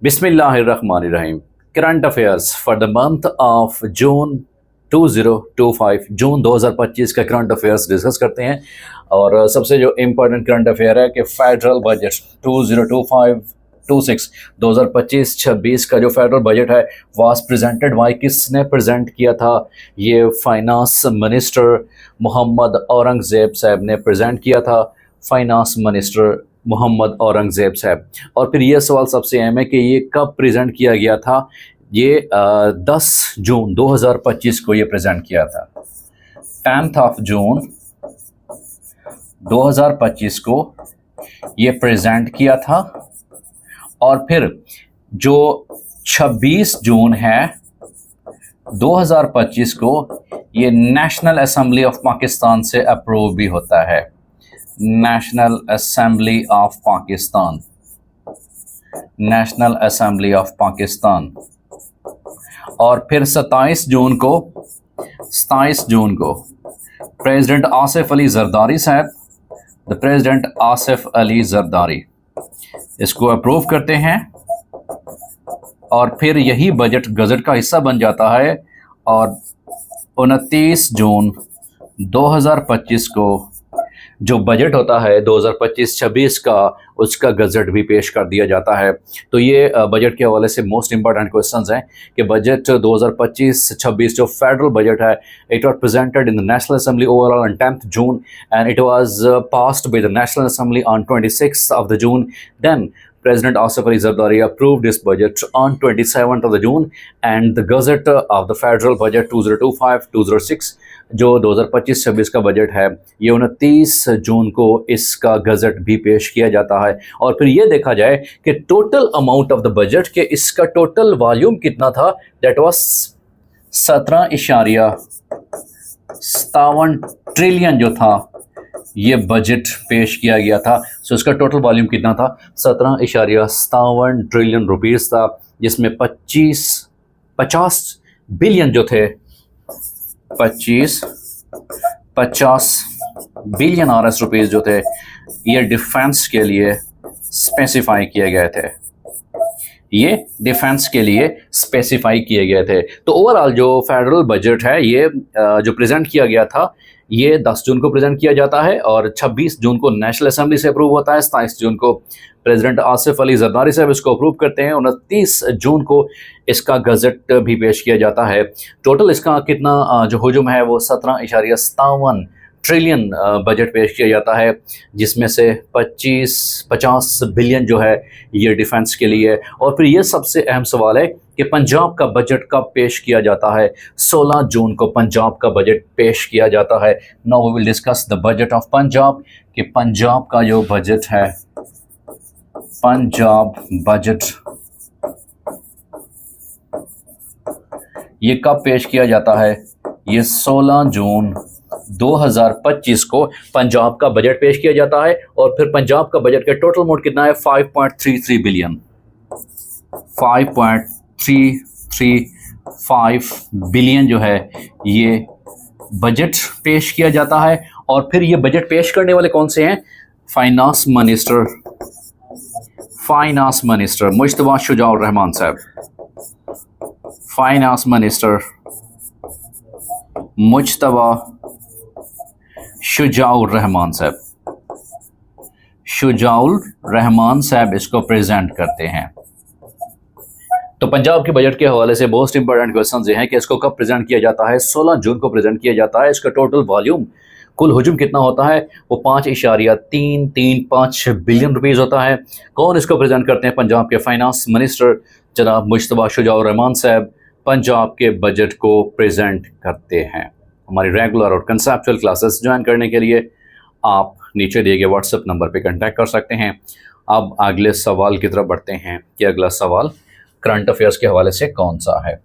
बिस्मिल्लाहिर्रहमानिर्रहीम। Current affairs for the month of June 2025, June 2025 का current affairs discuss करते हैं। और सबसे जो इम्पोर्टेंट करंट अफेयर है कि फेडरल बजट 2025-26 2025-26 का जो फेडरल बजट है वाज प्रेजेंटेड बाय, किसने प्रेजेंट किया था? ये फाइनेंस मिनिस्टर मोहम्मद औरंगज़ेब साहब ने प्रेजेंट किया था। फाइनेंस मिनिस्टर मोहम्मद औरंगज़ेब साहब। और फिर ये सवाल सबसे अहम है कि ये कब प्रेजेंट किया गया था? ये 10 जून 2025 को ये प्रेजेंट किया था। 10th ऑफ जून 2025 को ये प्रेजेंट किया था। और फिर जो 26 जून है 2025 को ये नेशनल असेंबली ऑफ पाकिस्तान से अप्रूव भी होता है। National assembly of Pakistan, national assembly of Pakistan. और फिर 27 जून को प्रेसिडेंट आसिफ अली जरदारी साहब, द प्रेसिडेंट आसिफ अली जरदारी इसको अप्रूव करते हैं। और फिर यही बजट गजट का हिस्सा बन जाता है। और 29 जून 2025 को जो बजट होता है 2025-26 का, उसका गजट भी पेश कर दिया जाता है। तो ये बजट के हवाले से मोस्ट इंपॉर्टेंट क्वेश्चंस हैं कि बजट 2025-26 जो फेडरल बजट है, it was presented in the national assembly overall on 10th June and it was passed by the national assembly on 26th of the June. Then President Asif Ali Zardari approved this budget on 27th of the June, and the Gazette of the Federal Budget 2025-2026 जो 2025-26 का budget है ये 29 जून को इसका gazette भी पेश किया जाता है। और फिर ये देखा जाए कि total amount of the budget के इसका टोटल वॉल्यूम कितना था, दैट वाज 17.57 ट्रिलियन जो था ये बजट पेश किया गया था। सो इसका टोटल वॉल्यूम कितना था? 17.57 ट्रिलियन रुपीस था, जिसमें 50 बिलियन जो थे, 50 बिलियन RS रुपीस जो थे ये डिफेंस के लिए स्पेसिफाई किए गए थे। ये डिफेंस के लिए स्पेसिफाई किए गए थे। तो ओवरऑल जो फेडरल बजट है ये जो प्रेजेंट किया गया था ये 10 जून को प्रेजेंट किया जाता है और 26 जून को नेशनल असेंबली से अप्रूव होता है। 27 जून को प्रेसिडेंट आसिफ अली जरदारी साहब इसको अप्रूव करते हैं। 29 जून को इसका गजट भी पेश किया जाता है। टोटल इसका कितना जो हुजूम है वो 17.57 ट्रिलियन बजट पेश किया जाता है, जिसमें से 50 बिलियन जो है ये डिफेंस के लिए। और फिर ये सबसे अहम सवाल है कि पंजाब का बजट कब पेश किया जाता है? 16 जून को पंजाब का बजट पेश किया जाता है। Now we will discuss the budget of Punjab कि पंजाब का जो बजट है, पंजाब बजट ये कब पेश किया जाता है? ये 16 जून 2025 को पंजाब का बजट पेश किया जाता है। और फिर पंजाब का बजट का टोटल अमाउंट कितना है? 5.33 बिलियन, 5.335 बिलियन जो है ये बजट पेश किया जाता है। और फिर ये बजट पेश करने वाले कौन से हैं? फाइनेंस मिनिस्टर मुश्तबा शुजाउर रहमान साहब, फाइनेंस मिनिस्टर मुश्तबा शुजाउर रहमान साहब इसको प्रेजेंट करते हैं। तो पंजाब के बजट के हवाले से मोस्ट इंपॉर्टेंट क्वेश्चन ये हैं कि इसको कब प्रेजेंट किया जाता है? 16 जून को प्रेजेंट किया जाता है। इसका टोटल वॉल्यूम, कुल हुजूम कितना होता है? वो 5.335 बिलियन रुपीस होता है। कौन इसको प्रेजेंट करते हैं? पंजाब के फाइनेंस मिनिस्टर जनाब मुश्तबा शुजाउर रहमान साहब पंजाब के बजट को प्रेजेंट करते हैं। हमारी रेगुलर और कंसेप्चुअल क्लासेस ज्वाइन करने के लिए आप नीचे दिए गए व्हाट्सएप नंबर पे कांटेक्ट कर सकते हैं। अब अगले सवाल की तरफ बढ़ते हैं कि अगला सवाल करंट अफेयर्स के हवाले से कौन सा है।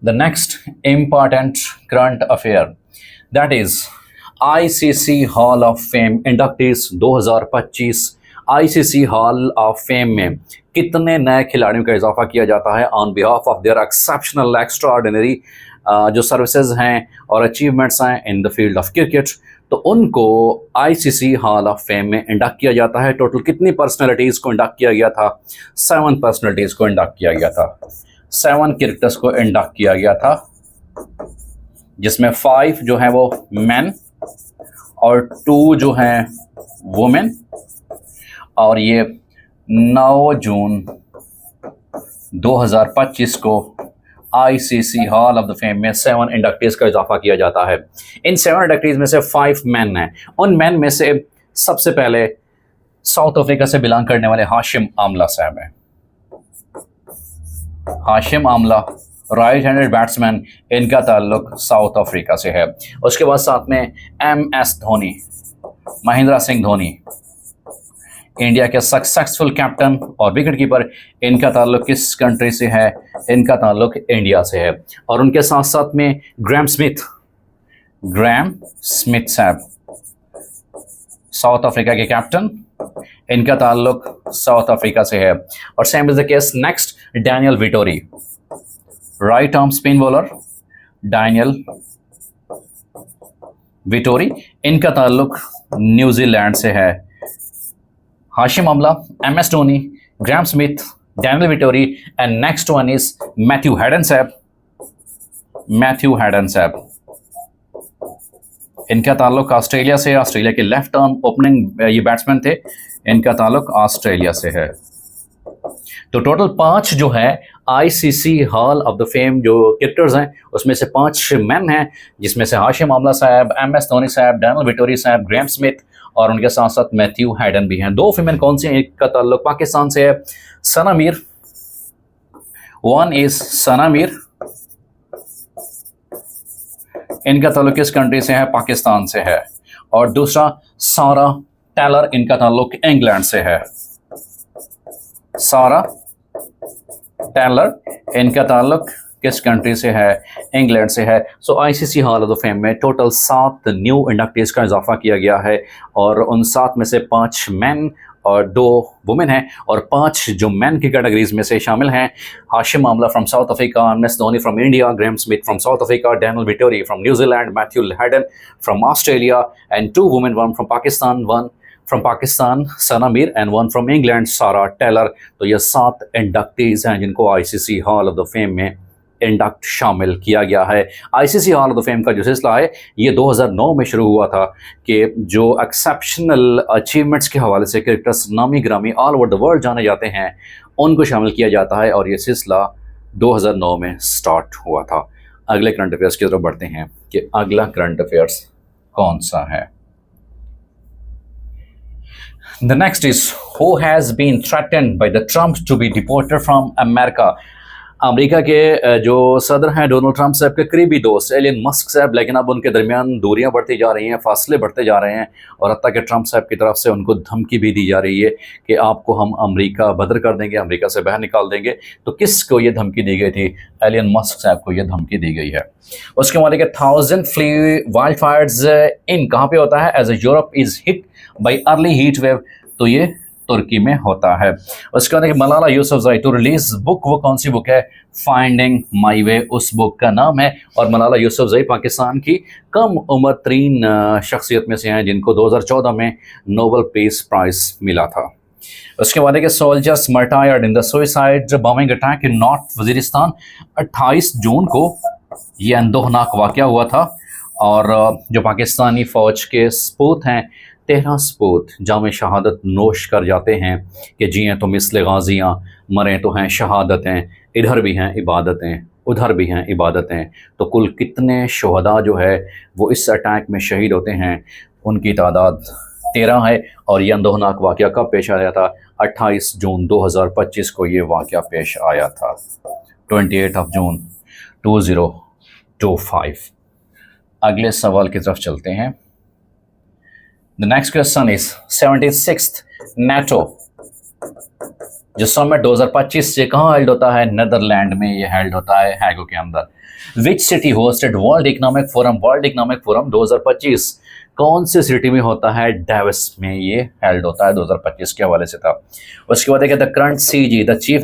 The next important current affair that is ICC hall of fame inductees 2025। ICC hall of fame में कितने नए खिलाड़ियों का इजाफा किया जाता है on behalf of their exceptional extraordinary जो सर्विसेज हैं और अचीवमेंट्स हैं in the field of cricket? तो उनको आईसीसी हॉल ऑफ फेम में इंडक्ट किया जाता है। टोटल कितनी पर्सनैलिटीज़ को इंडक्ट किया गया था? 7 पर्सनैलिटीज़ को इंडक्ट किया गया था, 7 कैरेक्टर्स को इंडक्ट किया गया था, जिसमें 5 जो हैं वो मैन और 2 जो हैं वुमेन। और ये 9 जून 2025 को ICC hall of the fame में 7 इंडक्टीज का इजाफा किया जाता है। इन 7 इंडक्टीज में से 5 मैन हैं। उन मैन में से सबसे पहले साउथ अफ्रीका से बिलोंग करने वाले हाशिम आमला साहब हैं। Hashim Amla right handed batsman, इनका ताल्लुक साउथ अफ्रीका से है। उसके बाद साथ में MS धोनी, महेंद्र सिंह धोनी, इंडिया के सक्सेसफुल कैप्टन और विकेट कीपर, इनका ताल्लुक किस कंट्री से है? इनका ताल्लुक इंडिया से है। और उनके साथ साथ में ग्रैम स्मिथ साहब, साउथ अफ्रीका के कैप्टन, इनका ताल्लुक साउथ अफ्रीका से है। और same is the case next Daniel Vettori, right arm spin bowler Daniel Vettori, इनका ताल्लुक न्यूजीलैंड से है। Hashim Amla, MS Dhoni, Graeme Smith, Daniel Vettori, and next one is Matthew Hayden साहब, इनका ताल्लुक ऑस्ट्रेलिया से। ऑस्ट्रेलिया के लेफ्ट आर्म ओपनिंग ये बैट्समैन थे, इनका ताल्लुक ऑस्ट्रेलिया से है। तो टोटल 5 जो है ICC hall of the fame जो क्रिकेटर्स हैं, उसमें से 5 मैन हैं, जिसमें से हाशिम आमला साहब, MS धोनी साहब, डैनियल विटोरी साहब, ग्रैम स्मिथ और उनके साथ साथ मैथ्यू हैडन भी हैं। 2 फीमेल कौन सी हैं? एक का ताल्लुक पाकिस्तान से है, सना मीर, वन इज सना मीर, इनका ताल्लुक किस कंट्री से है? पाकिस्तान से है। और दूसरा सारा टेलर, इनका ताल्लुक इंग्लैंड से है। सारा टेलर, इनका ताल्लुक किस कंट्री से है? इंग्लैंड से है। So ICC hall of the fame में टोटल 7 न्यू इंडक्टीज का इजाफा किया गया है और उन 7 में से 5 मैन और 2 वुमेन हैं। और 5 जो मैन की कैटेगरीज में से शामिल हैं, Hashim Amla from South Africa, MS Dhoni from India, Graeme Smith from South Africa, Daniel Vettori from New Zealand, Matthew Hayden from Australia, and 2 women, one from Pakistan, Sana Mir, and 1 from England, Sarah Taylor. तो ये 7 inductees हैं जिनको ICC hall of the fame में induct शामिल किया गया है। ICC hall of the fame का जो सिलसिला है ये 2009 में शुरू हुआ था कि जो एक्सेप्शनल अचीवमेंट्स के हवाले से क्रिकेटर्स नामी ग्रामी ऑल ओवर द वर्ल्ड जाने जाते हैं, उनको शामिल किया जाता है। और ये सिलसिला 2009 में स्टार्ट हुआ था। अगले करंट अफेयर्स की तरफ बढ़ते हैं कि अगला करंट अफेयर्स कौन सा है। The next is who has been threatened by the Trump to be deported from America? America के जो सदर हैं डोनाल्ड ट्रंप साहब के करीबी दोस्त एलन मस्क साहब, लेकिन अब उनके दरमियान दूरियां बढ़ती जा रही हैं, फासले बढ़ते जा रहे हैं और हत्ता कि ट्रंप साहब की तरफ से उनको धमकी भी दी जा रही है कि आपको हम अमेरिका बदर कर देंगे, अमेरिका से बाहर निकाल देंगे। तो किसको ये धमकी दी गई थी? एलन मस्क साहब को ये धमकी दी गई है। उसके बाद 1000 फ्ली वाइल्ड फायर्स इन कहाँ पे होता है? As a Europe is hit by early heat wave, तो ये तुर्की में होता है। उसके बाद Malala Yousafzai to release book, वो कौन सी बुक है? फाइंडिंग माई वे, उस बुक का नाम है। और मलाला यूसुफजई पाकिस्तान की कम उम्र तरीन शख्सियत में से हैं जिनको 2014 में नोबेल पीस प्राइज मिला था। उसके बाद कि soldiers martyred in the suicide bombing attack in north Waziristan, 28 June को ये अंदोहनाक वाक़या हुआ था। और जो पाकिस्तानी फ़ौज के सपूत हैं, 13 सपूत जाम शहादत नोश कर जाते हैं कि जिएँ तो मिसल गाजियाँ, मरें तो हैं शहादतें, इधर भी हैं इबादतें, उधर भी हैं इबादतें। तो कुल कितने शहदा जो है वो इस अटैक में शहीद होते हैं, उनकी तादाद 13 है। और ये अंदोहनाक वाक़या कब पेश आया था? 28 जून 2025 को ये वाक़या पेश आया था। 28 जून 2025। अगले सवाल की तरफ चलते हैं। The next question is 76th NATO जो समिट 2025 से कहाँ हेल्ड होता है? नेदरलैंड में ये हेल्ड होता है, हैगो के अंदर। Which city hosted world economic forum 2025? कौन सी सिटी में होता है? डेविस में ये हेल्ड होता है, 2025 के हवाले से था। उसके बाद देखिए the current CG, the chief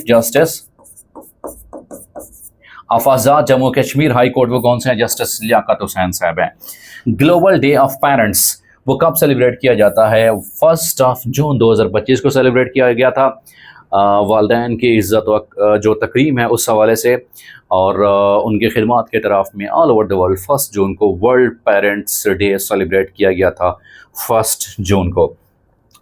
justice of Azad Jammu Kashmir high court वो कौन से हैं? जस्टिस लियाकत हुसैन साहब हैं। ग्लोबल डे ऑफ पेरेंट्स वो कब सेलिब्रेट किया जाता है? 1 जून 2025 को सेलिब्रेट किया गया था। वालदैन की इज़्ज़त जो तकरीम है उस हवाले से और उनकी खिदमत के तरफ में ऑल ओवर द वर्ल्ड 1 जून को वर्ल्ड पेरेंट्स डे सेलिब्रेट किया गया था 1 जून को।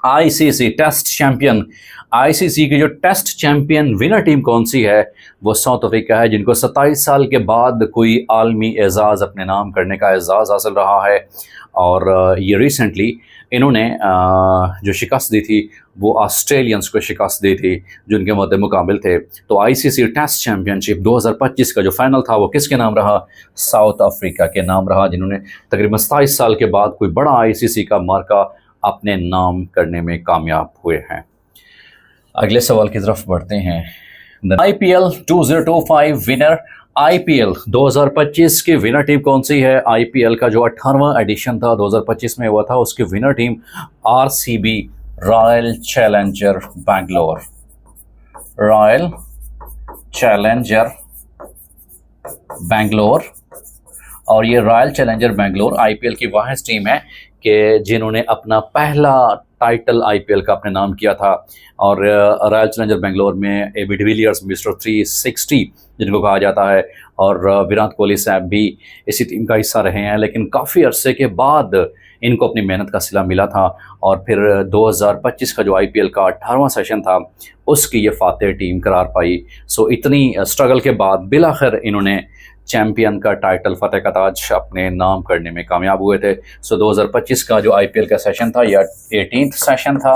आईसीसी टेस्ट चैंपियन, आईसीसी की जो टेस्ट चैंपियन विनर टीम कौन सी है? वो साउथ अफ्रीका है, जिनको 27 साल के बाद कोई आलमी एजाज़ अपने नाम करने का एजाज़ हासिल रहा है। और ये रिसेंटली इन्होंने जो शिकस्त दी थी वो ऑस्ट्रेलियंस को शिकस्त दी थी जो उनके मद्दे मुकाबिल थे। तो आईसीसी टेस्ट चैंपियनशिप 2025 का जो फाइनल था वो किसके नाम रहा? साउथ अफ्रीका के नाम रहा, जिन्होंने तकरीबन 27 साल के बाद कोई बड़ा आईसीसी का मार्का अपने नाम करने में कामयाब हुए हैं। अगले सवाल की तरफ बढ़ते हैं। IPL 2025 विनर, IPL 2025 की विनर टीम कौन सी है? IPL का जो 18वां एडिशन था 2025 में हुआ था, उसकी winner team RCB royal challenger Bangalore, royal challenger Bangalore. और ये रॉयल चैलेंजर बैंगलोर IPL की वाहिद टीम है कि जिन्होंने अपना पहला टाइटल IPL का अपने नाम किया था। और रॉयल चैलेंजर बैंगलोर में AB डिविलियर्स मिस्टर 360 जिनको कहा जाता है और विराट कोहली साहब भी इसी टीम का हिस्सा रहे हैं, लेकिन काफ़ी अरसे के बाद इनको अपनी मेहनत का सिला मिला था और फिर 2025 का जो IPL का 18वां सेशन था उसकी ये फातेह टीम करार पाई। सो इतनी स्ट्रगल के बाद बिलाखिर इन्होंने चैम्पियन का टाइटल फतेह का ताज अपने नाम करने में कामयाब हुए थे। सो 2025 का जो IPL का सेशन था यह 18th सेशन था।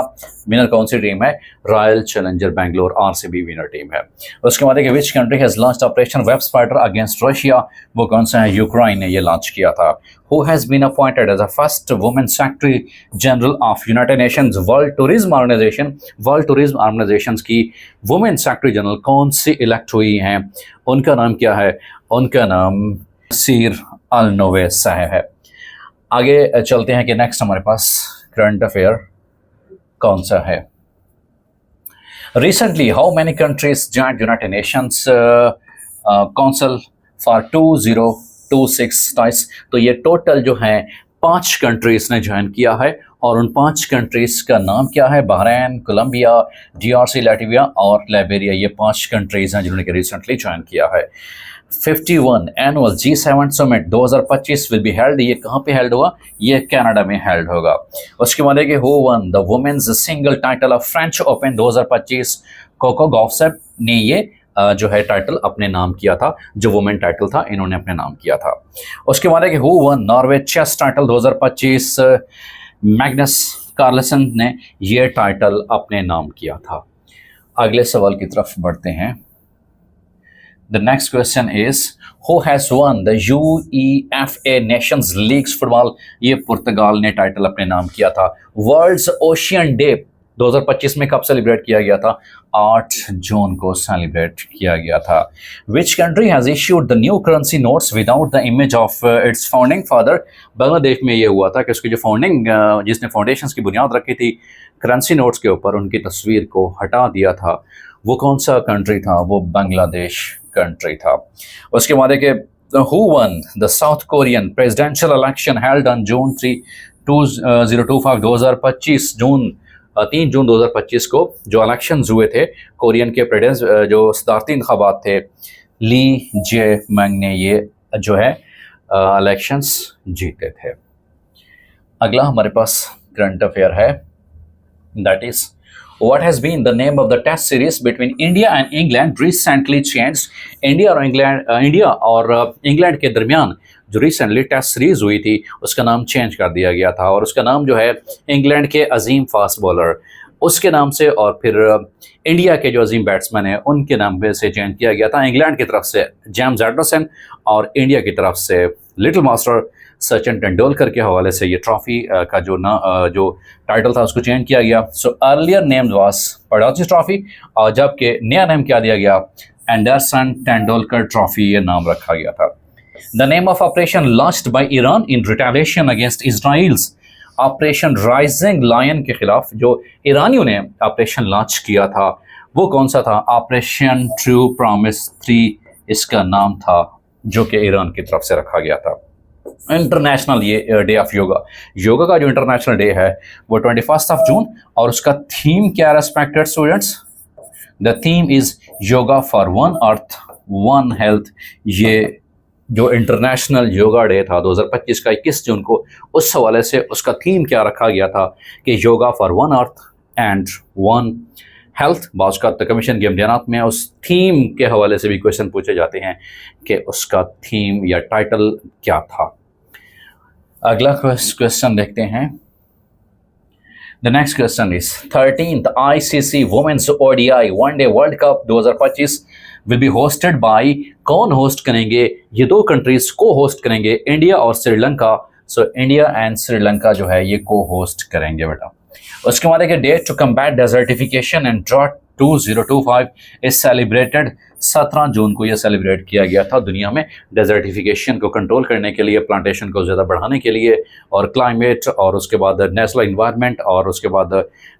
विनर कौन सी टीम है? Royal challenger Bangalore RCB winner team है। उसके बाद है which country has launched operation web spider against Russia, वो कौन सा है? यूक्रेन ने ये लॉन्च किया था। Who has been appointed as a first women secretary general of United Nations World Tourism Organization, World Tourism Organization की वुमेन सेक्रेटरी जनरल कौन सी इलेक्ट हुई हैं? उनका नाम क्या है? उनका नाम सीर अल नोवे साहब है। आगे चलते हैं कि नेक्स्ट हमारे पास करंट अफेयर कौन सा है। Recently how many countries joined United Nations council for 2026 टाइस। तो ये टोटल जो है 5 कंट्रीज ने ज्वाइन किया है और उन 5 कंट्रीज का नाम क्या है? बहरीन, कोलंबिया, DRC, लाटविया और लाइबेरिया। ये 5 कंट्रीज हैं जिन्होंने रिसेंटली ज्वाइन किया है। 51 annual G7 summit 2025 will be held. ये कहाँ पे हेल्ड हुआ? ये कनाडा में हेल्ड होगा। उसके बाद है कि who won the women's single title of French Open 2025। Coco Gauff साहब ने ये जो है टाइटल अपने नाम किया था, जो वुमेन टाइटल था इन्होंने अपने नाम किया था। उसके बाद है कि who won Norway chess title 2025। Magnus Carlsen ने ये टाइटल अपने नाम किया था। अगले सवाल की तरफ बढ़ते हैं। The next question is who has won the UEFA Nations Leagues football, ये पुर्तगाल ने टाइटल अपने नाम किया था। वर्ल्ड्स ओशियन डे 2025 में कब सेलिब्रेट किया गया था? 8 जून को सेलिब्रेट किया गया था। Which country has issued the new currency notes without the image of its founding father. Bangladesh में ये हुआ था कि उसकी जो फाउंडिंग जिसने फाउंडेशंस की बुनियाद रखी थी करेंसी नोट्स के ऊपर, उनकी तस्वीर को हटा दिया था। वो कौन सा कंट्री था? वो बांग्लादेश कंट्री था। उसके बाद है कि who won the south Korean presidential election held on June 2025 2025 3 जून 2025 को जो इलेक्शंस हुए थे कोरियन के प्रेसिडेंट जो सदारती इंतखाबात थे, ली जे मंग ने ये जो है इलेक्शंस जीते थे। अगला हमारे पास करंट अफेयर है, that is What has been the name of the test series between India and England recently changed? India और इंग्लैंड के दरमियान जो रिसेंटली टेस्ट सीरीज हुई थी उसका नाम चेंज कर दिया गया था और उसका नाम जो है इंग्लैंड के अजीम फास्ट बॉलर उसके नाम से और फिर इंडिया के जो अजीम बैट्समैन हैं उनके नाम पे से चेंज किया गया था। इंग्लैंड की तरफ से जेम्स एंडरसन और इंडिया की तरफ से लिटिल मास्टर सचिन तेंदुलकर के हवाले से ये ट्रॉफी का जो टाइटल था उसको चेंज किया गया। सो अर्लियर नेम वाज पड़ोसी ट्रॉफी और जबकि नया नेम क्या दिया गया? एंडरसन तेंदुलकर ट्रॉफी ये नाम रखा गया था। The name of operation launched by Iran in retaliation against Israel's Operation Rising Lion के खिलाफ जो ईरानियों ने ऑपरेशन लॉन्च किया था वो कौन सा था? ऑपरेशन ट्रू प्रॉमिस 3 इसका नाम था, जो कि ईरान की तरफ से रखा गया था। इंटरनेशनल ये डे ऑफ योगा, योगा का जो इंटरनेशनल डे है वो 21 जून, और उसका थीम क्या है respected students? The theme is yoga for one earth one health. ये जो इंटरनेशनल योगा डे था 2025 का 21 जून को, उस हवाले से उसका थीम क्या रखा गया था कि yoga for one earth and one health. बाज़ का कमीशन के इम्तिहानात में उस थीम के हवाले से भी क्वेश्चन पूछे जाते हैं कि उसका थीम या टाइटल क्या था। अगला क्वेश्चन देखते हैं। The next question is 13th ICC women's ODI one day world cup 2025 will be hosted by, कौन होस्ट करेंगे? ये दो कंट्रीज को होस्ट करेंगे, इंडिया और Sri Lanka. So India and Sri Lanka जो है ये को होस्ट करेंगे बेटा। उसके बाद है date to combat desertification and drought 2025 is celebrated. 17 जून को यह सेलिब्रेट किया गया था दुनिया में, डेजर्टिफिकेशन को कंट्रोल करने के लिए, प्लांटेशन को ज़्यादा बढ़ाने के लिए, और क्लाइमेट, और उसके बाद नेशनल इन्वायरमेंट, और उसके बाद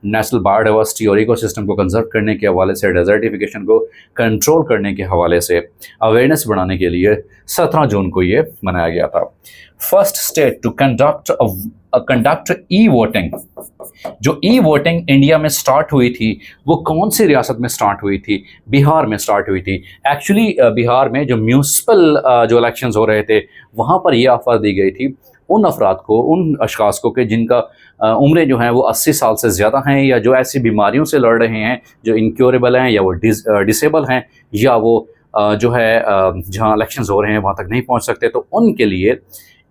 नेशनल बायोडाइवर्सिटी और इकोसिस्टम को कंजर्व करने के हवाले से, डेजर्टिफिकेशन को कंट्रोल करने के हवाले से अवेयरनेस बढ़ाने के लिए 17 जून को ये मनाया गया था। First state to conduct e voting, जो ई वोटिंग इंडिया में स्टार्ट हुई थी वो कौन सी रियासत में स्टार्ट हुई थी? बिहार में स्टार्ट हुई थी। एक्चुअली बिहार में जो म्यूनसिपल जो इलेक्शंस हो रहे थे वहाँ पर ये ऑफर दी गई थी उन अफराद को, उन अशखास को कि जिनका उम्रें जो हैं वो 80 साल से ज़्यादा हैं, या जो ऐसी बीमारियों से लड़ रहे हैं जो इनक्योरेबल हैं, या वो डिसेबल हैं, या वो जो है जहाँ इलेक्शंस हो रहे हैं वहाँ तक नहीं पहुँच सकते। तो उनके लिए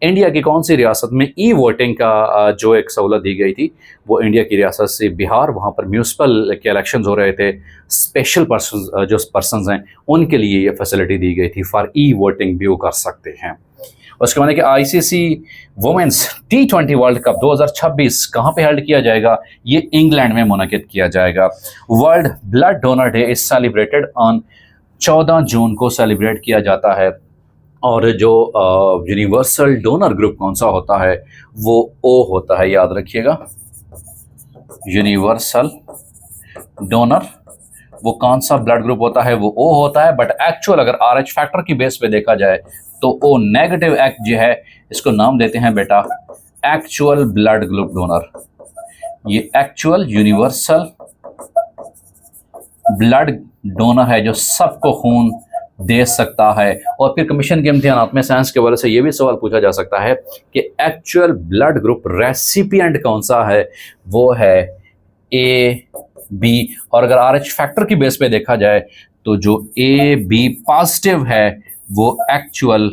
इंडिया की कौन सी रियासत में ई वोटिंग का जो एक सहूलत दी गई थी वो इंडिया की रियासत से बिहार, वहाँ पर म्यूनसिपल के इलेक्शंस हो रहे थे, स्पेशल पर्सन जो पर्सनस हैं उनके लिए ये फैसिलिटी दी गई थी फॉर ई वोटिंग भी वो कर सकते हैं। उसके बाद कि ICC women's T20 world cup 2026 कहाँ पे हेल्ड किया जाएगा? ये इंग्लैंड में मुनक़िद किया जाएगा। World blood donor day is celebrated on 14 जून को सेलिब्रेट किया जाता है, और जो यूनिवर्सल डोनर ग्रुप कौन सा होता है वो O होता है, याद रखिएगा। यूनिवर्सल डोनर वो कौन सा ब्लड ग्रुप होता है वो O होता है, बट एक्चुअल अगर RH फैक्टर की बेस पे देखा जाए तो O नेगेटिव एक्ट जो है इसको नाम देते हैं बेटा एक्चुअल ब्लड ग्रुप डोनर। ये एक्चुअल यूनिवर्सल ब्लड डोनर है जो सबको खून दे सकता है। और फिर कमीशन के इम्तिहानात में साइंस के वजह से ये भी सवाल पूछा जा सकता है कि एक्चुअल ब्लड ग्रुप रेसिपिएंट कौन सा है? वो है A, B, और अगर RH फैक्टर की बेस पे देखा जाए तो जो A, B पॉजिटिव है वो actual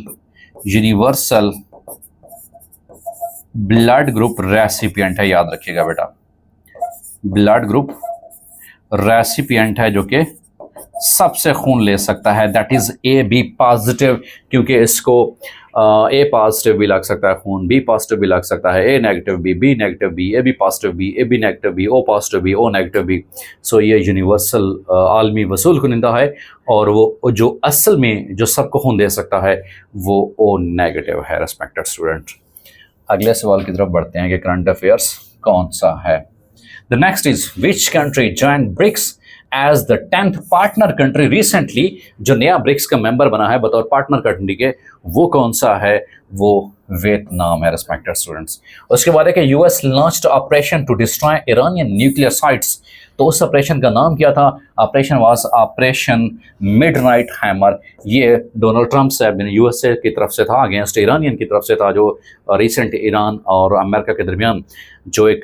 universal blood group recipient है, याद रखिएगा बेटा। ब्लड ग्रुप रेसिपिएंट है जो कि सबसे खून ले सकता है, दैट इज AB पॉजिटिव, क्योंकि इसको A पॉजिटिव भी लग सकता है खून, B पॉजिटिव भी लग सकता है, A negative B, B negative B, AB positive B, AB negative B, O positive B, O negative B। सो ये यूनिवर्सल आलमी वसूल कुनिंदा है, और वो जो असल में जो सबको खून दे सकता है वो O नेगेटिव है रेस्पेक्टेड स्टूडेंट। अगले सवाल की तरफ बढ़ते हैं कि करंट अफेयर्स कौन सा है। The next is which country joined BRICS as the 10th partner country recently? जो नया ब्रिक्स का मेंबर बना है बतौर पार्टनर कंट्री के वो कौन सा है? वो वियतनाम है रेस्पेक्टेड स्टूडेंट्स। उसके बाद है कि US launched operation to destroy Iranian nuclear sites, तो उस ऑपरेशन का नाम क्या था? Operation was operation midnight hammer. ये डोनाल्ड ट्रंप साहब USA की तरफ से था, अगेंस्ट ईरानियन की तरफ से था, जो रिसेंट ईरान और अमेरिका के दरमियान जो एक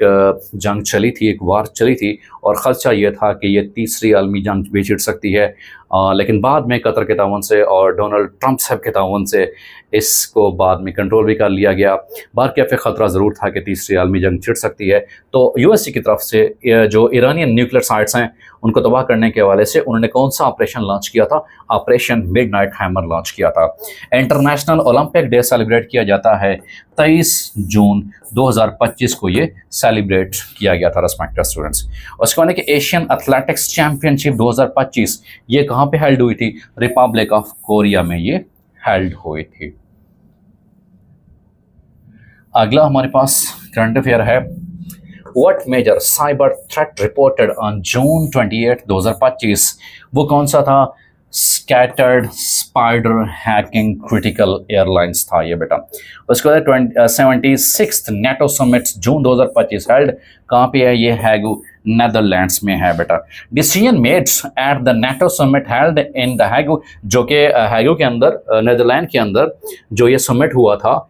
जंग चली थी, एक वार चली थी, और ख़दशा ये था कि ये तीसरी आलमी जंग भी छिड़ सकती है। लेकिन बाद में कतर के तावन से और डोनाल्ड ट्रंप साहब के तावन से इसको बाद में कंट्रोल भी कर लिया गया। बार कैफे ख़तरा ज़रूर था कि तीसरी आलमी जंग छिड़ सकती है, तो USA की तरफ से जो ईरानियन न्यूक्लियर साइट्स हैं उनको तबाह करने के हवाले से उन्होंने कौन सा ऑपरेशन लॉन्च किया था? ऑपरेशन मिडनाइट हैमर लॉन्च किया था। इंटरनेशनल ओलंपिक डे सेलिब्रेट किया जाता है 23 जून 2025 को ये सेलिब्रेट किया गया था रेस्पेक्टेड स्टूडेंट्स। उसके बाद कि एशियन एथलेटिक्स चैंपियनशिप 2025 ये कहाँ पे हेल्ड हुई थी? रिपब्लिक ऑफ कोरिया में ये हेल्ड हुई थी। अगला हमारे पास करंट अफेयर है। What major cyber threat reported on June 28, 2025? वो कौन सा था? Scattered spider hacking critical airlines था ये बेटा। उसके बाद 76th नेटो समिट जून 2025 हेल्ड कहाँ पे है, ये हैगू नेदरलैंड्स में है बेटा। Decision made at the NATO summit held in the Hague, जो कि हैगू के अंदर नेदरलैंड के अंदर जो ये समिट हुआ था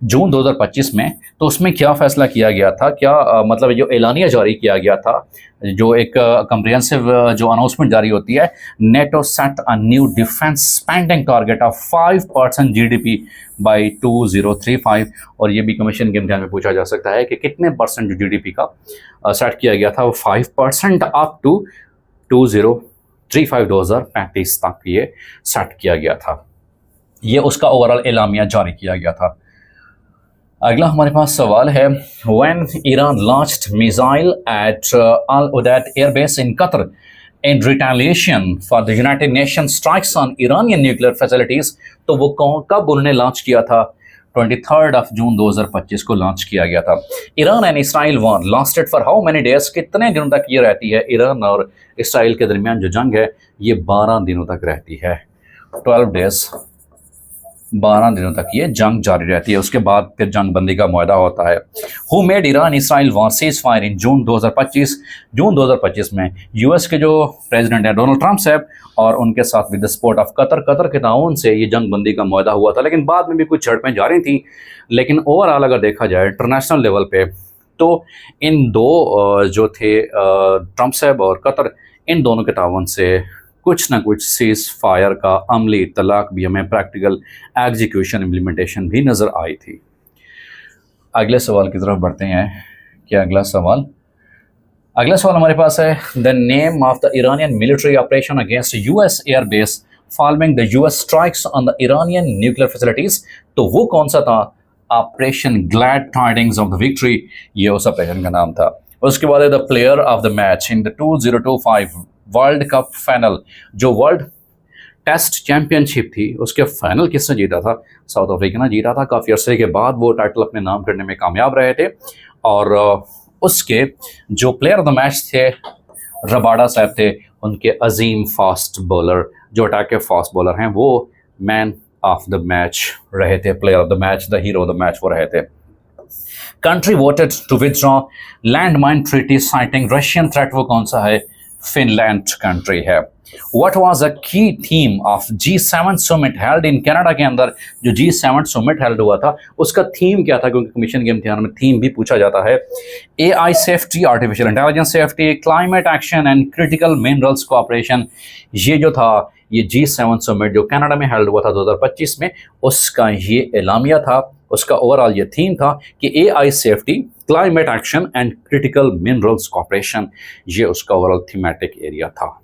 जून 2025 में, तो उसमें क्या फैसला किया गया था, क्या मतलब जो एलानिया जारी किया गया था, जो एक कम्प्रिहेंसिव जो अनाउंसमेंट जारी होती है, NATO set a new defence spending target of 5% GDP bye 2035। और ये भी कमीशन के इम्तिहान में पूछा जा सकता है कि कितने परसेंट जो जीडीपी का सेट किया गया था, वो 5% अप टू 2035 तक ये सेट किया गया था। ये उसका ओवरऑल एलामिया जारी किया गया था। अगला हमारे पास सवाल है, When Iran launched missile at Al Udeid airbase in Qatar in retaliation for the United Nations strikes on Iranian nuclear facilities, तो वो कब उन्होंने लॉन्च किया था? 23 जून 2025 को लॉन्च किया गया था। Iran and Israel war lasted for how many days, कितने दिनों तक ये रहती है? ईरान और इसराइल के दरमियान जो जंग है ये 12 दिनों तक रहती है। 12 डेज, 12 दिनों तक ये जंग जारी रहती है। उसके बाद फिर जंग बंदी का मुआहदा होता है। Who made Iran Israel war ceasefire in June 2025? June 2025 में यूएस के जो प्रेसिडेंट हैं डोनाल्ड ट्रंप साहब, और उनके साथ with the support of Qatar के ताउन से ये जंग बंदी का मुआहदा हुआ था। लेकिन बाद में भी कुछ झड़पें जारी थी। लेकिन ओवरऑल अगर देखा जाए इंटरनेशनल लेवल पे, तो इन दो जो थे ट्रंप साहब और कतर, इन दोनों के ताउन से कुछ ना कुछ सीज फायर का अमली इत्तलाक भी, हमें प्रैक्टिकल एग्जीक्यूशन इम्प्लीमेंटेशन भी नज़र आई थी। अगले सवाल की तरफ बढ़ते हैं। क्या अगला सवाल हमारे पास है, the name of the Iranian military operation against US airbase following the US strikes on the Iranian nuclear facilities, तो वो कौन सा था? Operation glad tidings of the victory, ये उस ऑपरेशन का नाम था। उसके बाद the player of the match in the 2025 world cup final, जो वर्ल्ड टेस्ट चैंपियनशिप थी उसके फाइनल किसने जीता था? साउथ अफ्रीका ने जीता था। काफ़ी अरसे के बाद वो टाइटल अपने नाम करने में कामयाब रहे थे। और उसके जो प्लेयर ऑफ द मैच थे रबाडा साहब थे, उनके अजीम फास्ट बॉलर, जो अटैक के फास्ट बॉलर हैं, वो मैन ऑफ द मैच रहे थे, player of the match, the hero of the match वो रहे थे। Country voted to withdraw land mine treaty citing Russian threat, वो कौन सा है? फिनलैंड कंट्री है। What was a key theme of G7 summit held in Canada के अंदर जो G7 summit held हुआ था, उसका थीम क्या था? क्योंकि कमीशन के इम्तिहान में थीम भी पूछा जाता है। AI safety, artificial intelligence safety, climate action and critical minerals cooperation, ये जो था ये G7 समिट जो कनाडा में हेल्ड हुआ था 2025 में, उसका ये एलामिया था। उसका ओवरऑल ये थीम था कि AI safety, climate action and critical minerals cooperation, ये उसका ओवरऑल थीमेटिक एरिया था।